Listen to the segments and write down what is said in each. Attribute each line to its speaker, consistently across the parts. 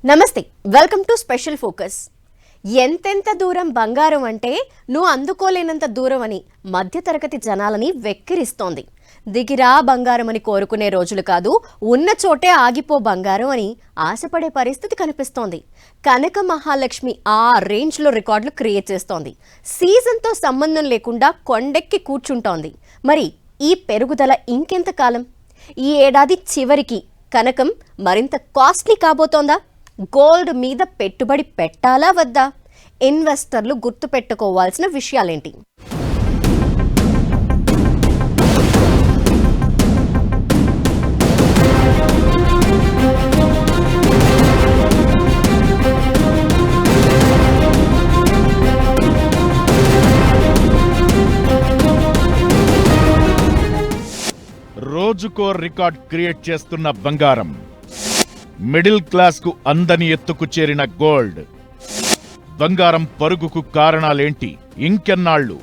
Speaker 1: నమస్తే, welcome to special focus. ఎంతెంత దూరం బంగారం అంటే నువ్వు అందుకోలేనంత దూరం అని మధ్యతరగతి జనాలని వెక్కిరిస్తోంది. దిగిరా బంగారం అని కోరుకునే రోజులు కాదు, ఉన్న చోటే ఆగిపో బంగారం అని ఆశపడే పరిస్థితి కనిపిస్తోంది. కనక మహాలక్ష్మి ఆ రేంజ్లో రికార్డులు క్రియేట్ చేస్తోంది. సీజన్తో సంబంధం లేకుండా కొండెక్కి కూర్చుంటోంది. మరి ఈ పెరుగుదల ఇంకెంత కాలం? ఈ ఏడాది చివరికి కనకం మరింత కాస్ట్లీ కాబోతోందా? గోల్డ్ మీద పెట్టుబడి పెట్టాలా వద్దా? ఇన్వెస్టర్లు గుర్తుపెట్టుకోవాల్సిన విషయాలేంటి?
Speaker 2: రోజుకో రికార్డ్ క్రియేట్ చేస్తున్న బంగారం, మిడిల్ క్లాస్ కు అందని ఎత్తుకు చేరిన గోల్డ్, బంగారం పరుగుకు కారణాలేంటి? ఇంకెన్నాళ్లు?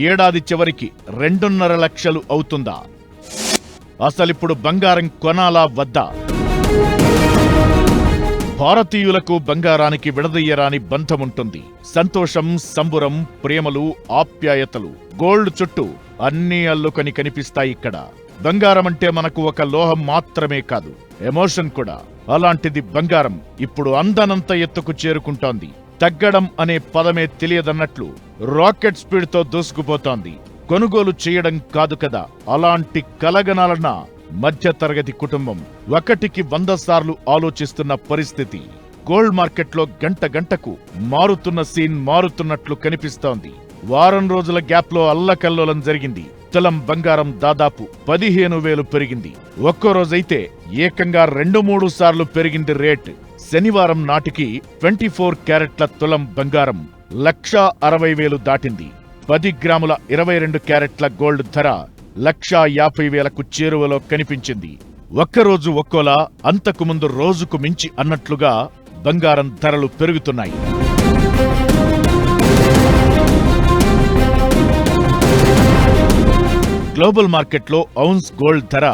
Speaker 2: ఏడాది చివరికి 2.5 లక్షలు అవుతుందా? అసలిప్పుడు బంగారం కొనాలా వద్దా? భారతీయులకు బంగారానికి విడదీయరాని బంధముంటుంది. సంతోషం, సంబురం, ప్రేమలు, ఆప్యాయతలు గోల్డ్ చుట్టూ అన్నీ అల్లుకొని కనిపిస్తాయి ఇక్కడ. బంగారం అంటే మనకు ఒక లోహం మాత్రమే కాదు, ఎమోషన్ కూడా. అలాంటిది బంగారం ఇప్పుడు అందనంత ఎత్తుకు చేరుకుంటోంది. తగ్గడం అనే పదమే తెలియదన్నట్లు రాకెట్ స్పీడ్తో దూసుకుపోతోంది. కొనుగోలు చేయడం కాదు కదా, అలాంటి కలగనాలన్న మధ్యతరగతి కుటుంబం 1కి 100 సార్లు ఆలోచిస్తున్న పరిస్థితి. గోల్డ్ మార్కెట్లో గంట గంటకు మారుతున్న సీన్ మారుతున్నట్లు కనిపిస్తోంది. వారం రోజుల గ్యాప్లో అల్లకల్లోలం జరిగింది. తులం బంగారం దాదాపు 15,000 పెరిగింది. ఒక్కో రోజైతే ఏకంగా 2-3 సార్లు పెరిగింది రేట్. శనివారం నాటికి 24 క్యారెట్ల తులం బంగారం 1,60,000 దాటింది. 10 గ్రాముల 22 క్యారెట్ల గోల్డ్ ధర 1,50,000కు చేరువలో కనిపించింది. ఒక్కరోజు ఒక్కోలా, అంతకుముందు రోజుకు మించి అన్నట్లుగా బంగారం ధరలు పెరుగుతున్నాయి. గ్లోబల్ మార్కెట్లో ఔన్స్ గోల్డ్ ధర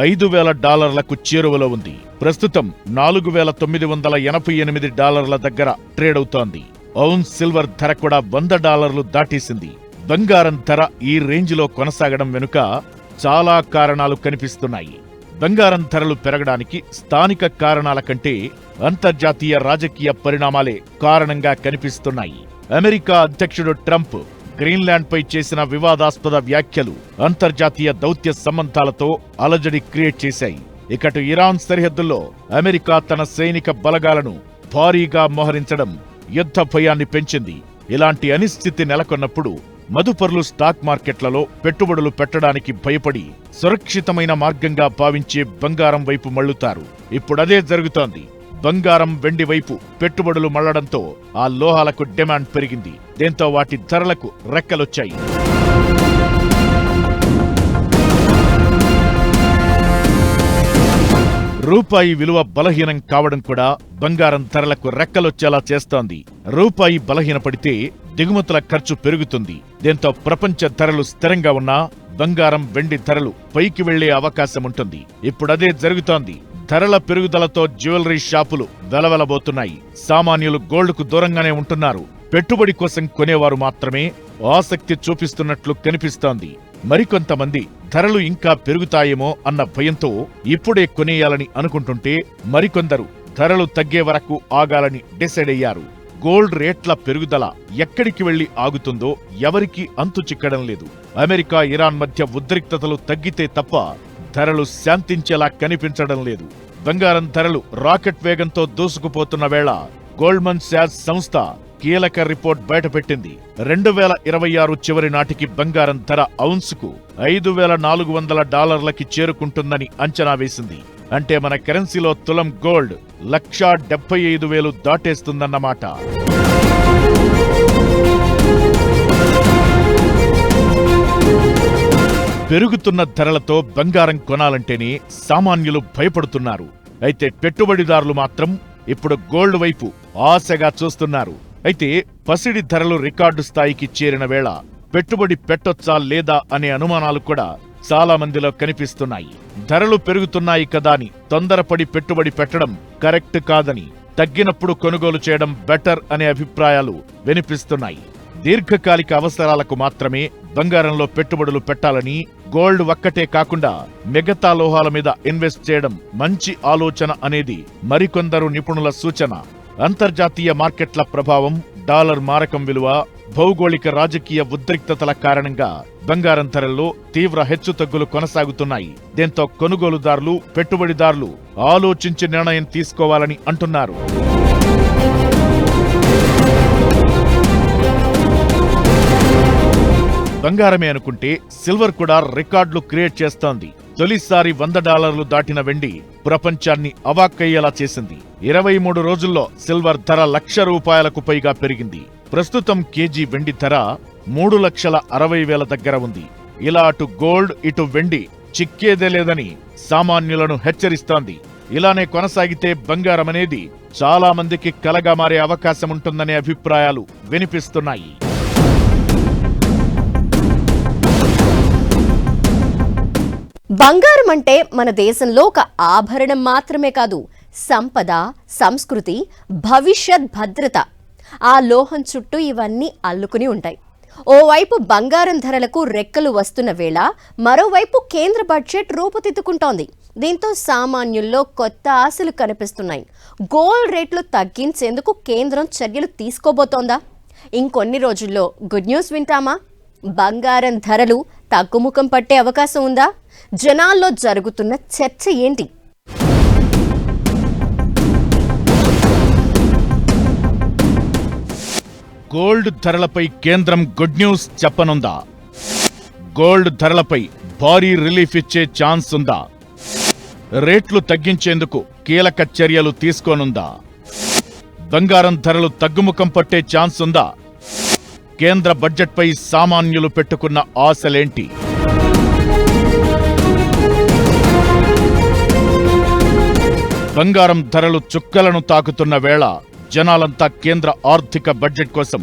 Speaker 2: $5,000కు చేరువలో ఉంది. ప్రస్తుతం $4,988 దగ్గర ట్రేడ్ అవుతోంది. ఔన్స్ సిల్వర్ ధర కూడా $100 దాటేసింది. బంగారం ధర ఈ రేంజ్లో కొనసాగడం వెనుక చాలా కారణాలు కనిపిస్తున్నాయి. బంగారం ధరలు పెరగడానికి స్థానిక కారణాల కంటే అంతర్జాతీయ రాజకీయ పరిణామాలే కారణంగా కనిపిస్తున్నాయి. అమెరికా అధ్యక్షుడు ట్రంప్ గ్రీన్లాండ్ పై చేసిన వివాదాస్పద వ్యాఖ్యలు అంతర్జాతీయ దౌత్య సంబంధాలతో అలజడి క్రియేట్ చేశాయి. ఇకటు ఇరాన్ సరిహద్దుల్లో అమెరికా తన సైనిక బలగాలను భారీగా మోహరించడం యుద్ధ భయాన్ని పెంచింది. ఇలాంటి అనిశ్చితి నెలకొన్నప్పుడు మదుపర్లు స్టాక్ మార్కెట్లలో పెట్టుబడులు పెట్టడానికి భయపడి సురక్షితమైన మార్గంగా భావించే బంగారం వైపు మళ్లుతారు. ఇప్పుడదే జరుగుతోంది. బంగారం, వెండి వైపు పెట్టుబడులు మళ్లడంతో ఆ లోహాలకు డిమాండ్ పెరిగింది. దీంతో వాటి ధరలకు రెక్కలొచ్చాయి. రూపాయి విలువ బలహీనం కావడం కూడా బంగారం ధరలకు రెక్కలొచ్చేలా చేస్తోంది. రూపాయి బలహీనపడితే దిగుమతుల ఖర్చు పెరుగుతుంది. దీంతో ప్రపంచ ధరలు స్థిరంగా ఉన్నా బంగారం, వెండి ధరలు పైకి వెళ్లే అవకాశముంటుంది. ఇప్పుడదే జరుగుతోంది. ధరల పెరుగుదలతో జ్యువెలరీ షాపులు వెలవెలబోతున్నాయి. సామాన్యులు గోల్డ్కు దూరంగానే ఉంటున్నారు. పెట్టుబడి కోసం కొనేవారు మాత్రమే ఆసక్తి చూపిస్తున్నట్లు కనిపిస్తోంది. మరికొంతమంది ధరలు ఇంకా పెరుగుతాయేమో అన్న భయంతో ఇప్పుడే కొనేయాలని అనుకుంటుంటే, మరికొందరు ధరలు తగ్గే వరకు ఆగాలని డిసైడ్ అయ్యారు. గోల్డ్ రేట్ల పెరుగుదల ఎక్కడికి వెళ్లి ఆగుతుందో ఎవరికీ అంతు చిక్కడం లేదు. అమెరికా, ఇరాన్ మధ్య ఉద్రిక్తతలు తగ్గితే తప్ప ధరలు శాంతించేలా కనిపించడం లేదు. బంగారం ధరలు రాకెట్ వేగంతో దూసుకుపోతున్న వేళ గోల్డ్మన్ సాచ్ సంస్థ కీలక రిపోర్ట్ బయటపెట్టింది. 2026 చివరి నాటికి బంగారం ధర ఔన్సుకు $5,400కి చేరుకుంటుందని అంచనా వేసింది. అంటే మన కరెన్సీలో తులం గోల్డ్ 1,75,000 దాటేస్తుందన్నమాట. పెరుగుతున్న ధరలతో బంగారం కొనాలంటేనే సామాన్యులు భయపడుతున్నారు. అయితే పెట్టుబడిదారులు మాత్రం ఇప్పుడు గోల్డ్ వైపు ఆశగా చూస్తున్నారు. అయితే పసిడి ధరలు రికార్డు స్థాయికి చేరిన వేళ పెట్టుబడి పెట్టొచ్చా లేదా అనే అనుమానాలు కూడా చాలా మందిలో కనిపిస్తున్నాయి. ధరలు పెరుగుతున్నాయి కదా అని తొందరపడి పెట్టుబడి పెట్టడం కరెక్ట్ కాదని, తగ్గినప్పుడు కొనుగోలు చేయడం బెటర్ అనే అభిప్రాయాలు వినిపిస్తున్నాయి. దీర్ఘకాలిక అవసరాలకు మాత్రమే బంగారంలో పెట్టుబడులు పెట్టాలని, గోల్డ్ ఒక్కటే కాకుండా మిగతా లోహాల మీద ఇన్వెస్ట్ చేయడం మంచి ఆలోచన అనేది మరికొందరు నిపుణుల సూచన. అంతర్జాతీయ మార్కెట్ల ప్రభావం, డాలర్ మారకం విలువ, భౌగోళిక రాజకీయ ఉద్రిక్తతల కారణంగా బంగారం ధరల్లో తీవ్ర హెచ్చుతగ్గులు కొనసాగుతున్నాయి. దీంతో కొనుగోలుదారులు, పెట్టుబడిదారులు ఆలోచించి నిర్ణయం తీసుకోవాలని అంటున్నారు. బంగారమే అనుకుంటే సిల్వర్ కూడా రికార్డులు క్రియేట్ చేస్తోంది. తొలిసారి $100 దాటిన వెండి ప్రపంచాన్ని అవాక్కయ్యేలా చేసింది. 23 రోజుల్లో సిల్వర్ ధర ₹1,00,000 పైగా పెరిగింది. ప్రస్తుతం కేజీ వెండి ధర 3,60,000 దగ్గర ఉంది. ఇలా అటు గోల్డ్ ఇటు వెండి చిక్కేదే లేదని సామాన్యులను హెచ్చరిస్తోంది. ఇలానే కొనసాగితే బంగారం అనేది చాలా మందికి కలగా మారే అవకాశం ఉంటుందనే అభిప్రాయాలు వినిపిస్తున్నాయి.
Speaker 1: బంగారం అంటే మన దేశంలో ఒక ఆభరణం మాత్రమే కాదు, సంపద, సంస్కృతి, భవిష్యత్ భద్రత. ఆ లోహం చుట్టూ ఇవన్నీ అల్లుకుని ఉంటాయి. ఓవైపు బంగారం ధరలకు రెక్కలు వస్తున్న వేళ, మరోవైపు కేంద్ర బడ్జెట్ రూపుదిద్దుకుంటోంది. దీంతో సామాన్యుల్లో కొత్త ఆశలు కనిపిస్తున్నాయి. గోల్డ్ రేట్లు తగ్గించేందుకు కేంద్రం చర్యలు తీసుకోబోతోందా? ఇంకొన్ని రోజుల్లో గుడ్ న్యూస్ వింటామా? బంగారం ధరలు తగ్గుముఖం పట్టే అవకాశం ఉందా? జనాల్లో జరుగుతున్న చర్చ ఏంటి?
Speaker 2: గోల్డ్ ధరలపై కేంద్రం గుడ్ న్యూస్ చెప్పనుందా? గోల్డ్ ధరలపై భారీ రిలీఫ్ ఇచ్చే ఛాన్స్ ఉందా? రేట్లు తగ్గించేందుకు కీలక చర్యలు తీసుకోనుందా? బంగారం ధరలు తగ్గుముఖం పట్టే ఛాన్స్ ఉందా? కేంద్ర బడ్జెట్పై సామాన్యులు పెట్టుకున్న ఆశలేంటి? బంగారం ధరలు చుక్కలను తాకుతున్న వేళ జనాలంతా కేంద్ర ఆర్థిక బడ్జెట్ కోసం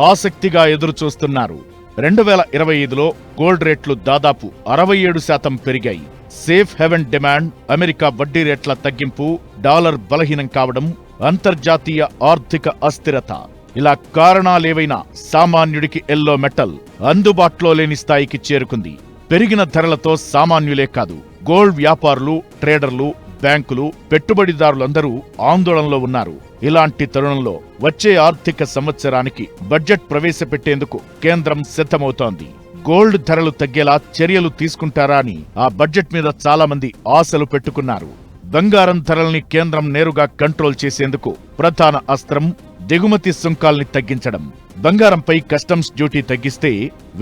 Speaker 2: ఆసక్తిగా ఎదురుచూస్తున్నారు. 2025లో గోల్డ్ రేట్లు దాదాపు 67% పెరిగాయి. సేఫ్ హెవెన్ డిమాండ్, అమెరికా వడ్డీ రేట్ల తగ్గింపు, డాలర్ బలహీనం కావడం, అంతర్జాతీయ ఆర్థిక అస్థిరత, ఇలా కారణాలేవైనా సామాన్యుడికి ఎల్లో మెటల్ అందుబాటులో లేని స్థాయికి చేరుకుంది. పెరిగిన ధరలతో సామాన్యులే కాదు, గోల్డ్ వ్యాపారులు, ట్రేడర్లు, బ్యాంకులు, పెట్టుబడిదారులందరూ ఆందోళనలో ఉన్నారు. ఇలాంటి తరుణంలో వచ్చే ఆర్థిక సంవత్సరానికి బడ్జెట్ ప్రవేశపెట్టేందుకు కేంద్రం సిద్ధమవుతోంది. గోల్డ్ ధరలు తగ్గేలా చర్యలు తీసుకుంటారా అని ఆ బడ్జెట్ మీద చాలా మంది ఆశలు పెట్టుకున్నారు. బంగారం ధరల్ని కేంద్రం నేరుగా కంట్రోల్ చేసేందుకు ప్రధాన అస్త్రం దిగుమతి సుంకాల్ని తగ్గించడం. బంగారంపై కస్టమ్స్ డ్యూటీ తగ్గిస్తే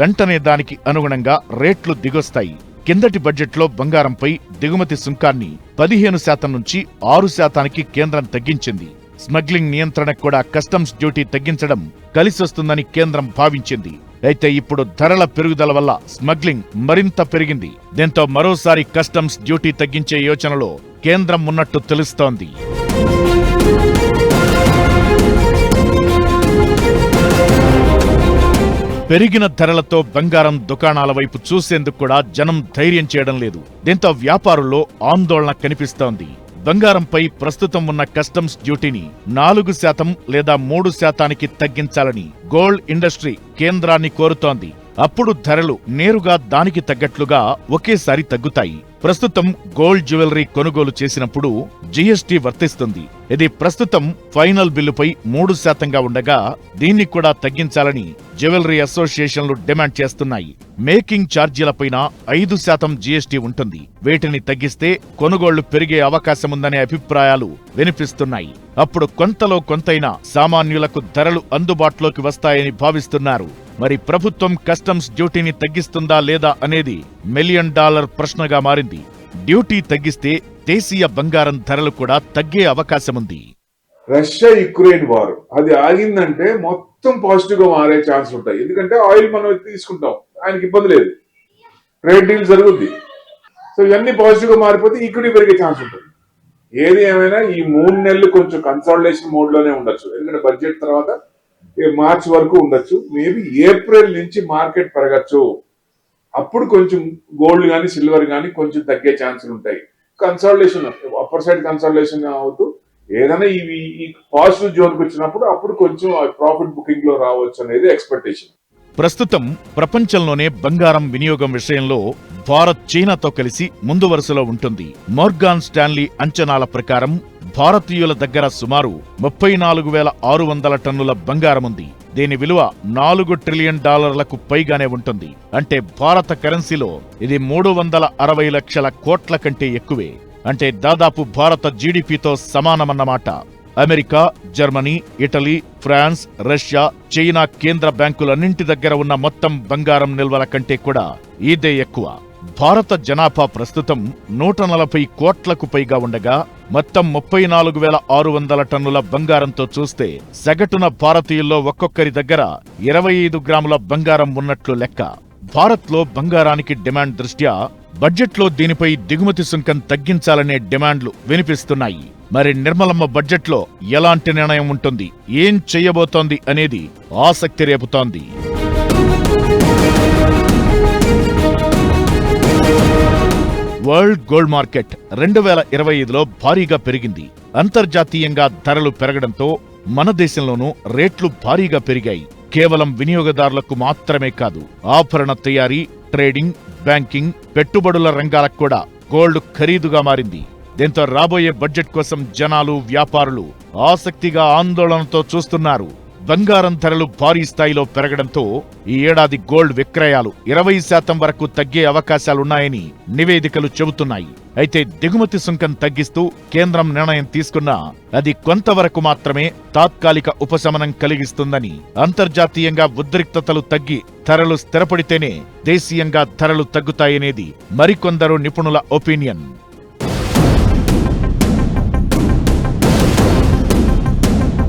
Speaker 2: వెంటనే దానికి అనుగుణంగా రేట్లు దిగొస్తాయి. కిందటి బడ్జెట్లో బంగారంపై దిగుమతి సుంకాన్ని 15% నుంచి 6%కి కేంద్రం తగ్గించింది. స్మగ్లింగ్ నియంత్రణకు కూడా కస్టమ్స్ డ్యూటీ తగ్గించడం కలిసొస్తుందని కేంద్రం భావించింది. అయితే ఇప్పుడు ధరల పెరుగుదల వల్ల స్మగ్లింగ్ మరింత పెరిగింది. దీంతో మరోసారి కస్టమ్స్ డ్యూటీ తగ్గించే యోచనలో కేంద్రం ఉన్నట్టు తెలుస్తోంది. పెరిగిన ధరలతో బంగారం దుకాణాల వైపు చూసేందుకు కూడా జనం ధైర్యం చేయడం లేదు. దీంతో వ్యాపారుల్లో ఆందోళన కనిపిస్తోంది. బంగారంపై ప్రస్తుతం ఉన్న కస్టమ్స్ డ్యూటీని 4% లేదా 3%కి తగ్గించాలని గోల్డ్ ఇండస్ట్రీ కేంద్రాన్ని కోరుతోంది. అప్పుడు ధరలు నేరుగా దానికి తగ్గట్లుగా ఒకేసారి తగ్గుతాయి. ప్రస్తుతం గోల్డ్ జ్యువెలరీ కొనుగోలు చేసినప్పుడు జీఎస్టీ వర్తిస్తుంది. ఇది ప్రస్తుతం ఫైనల్ బిల్లుపై 3%గా ఉండగా దీన్ని కూడా తగ్గించాలని జ్యువెలరీ అసోసియేషన్లు డిమాండ్ చేస్తున్నాయి. మేకింగ్ ఛార్జీలపైన 5% జీఎస్టీ ఉంటుంది. వీటిని తగ్గిస్తే కొనుగోళ్లు పెరిగే అవకాశముందనే అభిప్రాయాలు వినిపిస్తున్నాయి. అప్పుడు కొంతలో కొంతైనా సామాన్యులకు ధరలు అందుబాటులోకి వస్తాయని భావిస్తున్నారు. మరి ప్రభుత్వం కస్టమ్స్ డ్యూటీని తగ్గిస్తుందా లేదా అనేది $1 మిలియన్ ప్రశ్నగా మారింది. డ్యూటీ తగ్గిస్తే దేశీయ బంగారం ధరలు కూడా తగ్గే అవకాశముంది.
Speaker 3: రష్యా యుక్రెయిన్ వార్ అది ఆగిందంటే మొత్తం పాజిటివ్ గా మారే ఛాన్స్ ఉంటాయి. ఎందుకంటే ఆయిల్ మనం తీసుకుంటాం, ఆయనకి ఇబ్బంది లేదు, ట్రేడ్ డీల్ జరుగుద్ది. సో ఇవన్నీ పాజిటివ్ గా మారిపోతే ఈక్విటీ పెరిగే ఛాన్స్ ఉంటుంది. ఏది ఏమైనా ఈ 3 నెలలు కొంచెం కన్సాలిడేషన్ మోడ్ లోనే ఉండొచ్చు. ఎందుకంటే బడ్జెట్ తర్వాత మార్చ్ వరకు ఉండొచ్చు. మేబీ ఏప్రిల్ నుంచి మార్కెట్ పెరగచ్చు. అప్పుడు కొంచెం గోల్డ్ కానీ సిల్వర్ కానీ కొంచెం తగ్గే ఛాన్సులు ఉంటాయి. కన్సల్టేషన్ అప్పర్ సైడ్ కన్సల్టేషన్ అవుతూ ఏదైనా ఇవి ఈ పాజిటివ్ జోన్కి వచ్చినప్పుడు అప్పుడు కొంచెం ప్రాఫిట్ బుకింగ్ లో రావచ్చు అనేది ఎక్స్పెక్టేషన్.
Speaker 2: ప్రస్తుతం ప్రపంచంలోనే బంగారం వినియోగం విషయంలో భారత్ చైనాతో కలిసి ముందు వరుసలో ఉంటుంది. మోర్గాన్ స్టాన్లీ అంచనాల ప్రకారం భారతీయుల దగ్గర సుమారు 34,600 టన్నుల బంగారముంది. దీని విలువ $4 ట్రిలియన్ పైగానే ఉంటుంది. అంటే భారత కరెన్సీలో ఇది 360 లక్షల కోట్ల కంటే ఎక్కువే. అంటే దాదాపు భారత జీడిపితో సమానమన్నమాట. America, Germany, Italy, France, Russia, China కేంద్ర బ్యాంకులన్నింటి దగ్గర ఉన్న మొత్తం బంగారం నిల్వల కంటే కూడా ఇదే ఎక్కువ. భారత జనాభా ప్రస్తుతం 140 కోట్లకు పైగా ఉండగా మొత్తం 34,600 టన్నుల బంగారంతో చూస్తే సగటున భారతీయుల్లో ఒక్కొక్కరి దగ్గర 25 గ్రాముల బంగారం ఉన్నట్లు లెక్క. భారత్లో బంగారానికి డిమాండ్ దృష్ట్యా బడ్జెట్లో దీనిపై దిగుమతి సుంకం తగ్గించాలనే డిమాండ్లు వినిపిస్తున్నాయి. మరి నిర్మలమ్మ బడ్జెట్లో ఎలాంటి నిర్ణయం ఉంటుంది, ఏం చెయ్యబోతోంది అనేది ఆసక్తి రేపుతోంది. వరల్డ్ గోల్డ్ మార్కెట్ 2025లో భారీగా పెరిగింది. అంతర్జాతీయంగా ధరలు పెరగడంతో మన దేశంలోనూ రేట్లు భారీగా పెరిగాయి. కేవలం వినియోగదారులకు మాత్రమే కాదు, ఆభరణ తయారీ, ట్రేడింగ్, బ్యాంకింగ్, పెట్టుబడుల రంగాలకు కూడా గోల్డ్ ఖరీదుగా మారింది. దీంతో రాబోయే బడ్జెట్ కోసం జనాలు, వ్యాపారులు ఆసక్తిగా ఆందోళనతో చూస్తున్నారు. బంగారం ధరలు భారీ స్థాయిలో పెరగడంతో ఈ ఏడాది గోల్డ్ విక్రయాలు 20% వరకు తగ్గే అవకాశాలున్నాయని నివేదికలు చెబుతున్నాయి. అయితే దిగుమతి సుంకం తగ్గిస్తూ కేంద్రం నిర్ణయం తీసుకున్నా అది కొంతవరకు మాత్రమే తాత్కాలిక ఉపశమనం కలిగిస్తుందని, అంతర్జాతీయంగా ఉద్రిక్తతలు తగ్గి ధరలు స్థిరపడితేనే దేశీయంగా ధరలు తగ్గుతాయనేది మరికొందరు నిపుణుల ఒపీనియన్.